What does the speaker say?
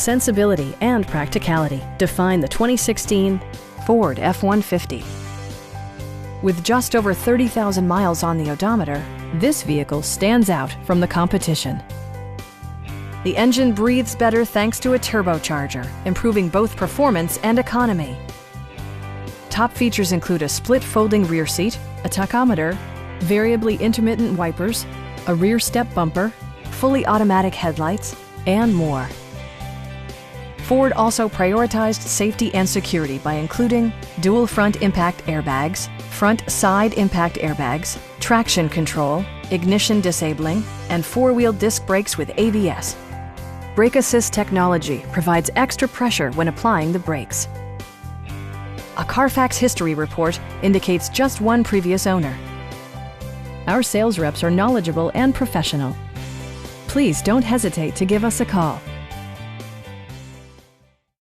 Sensibility and practicality define the 2016 Ford F-150. With just over 30,000 miles on the odometer, this vehicle stands out from the competition. The engine breathes better thanks to a turbocharger, improving both performance and economy. Top features include a split folding rear seat, a tachometer, variably intermittent wipers, a rear step bumper, fully automatic headlights, and more. Ford also prioritized safety and security by including dual front impact airbags, front side impact airbags, traction control, ignition disabling, and four-wheel disc brakes with ABS. Brake Assist technology provides extra pressure when applying the brakes. A Carfax history report indicates just one previous owner. Our sales reps are knowledgeable and professional. Please don't hesitate to give us a call.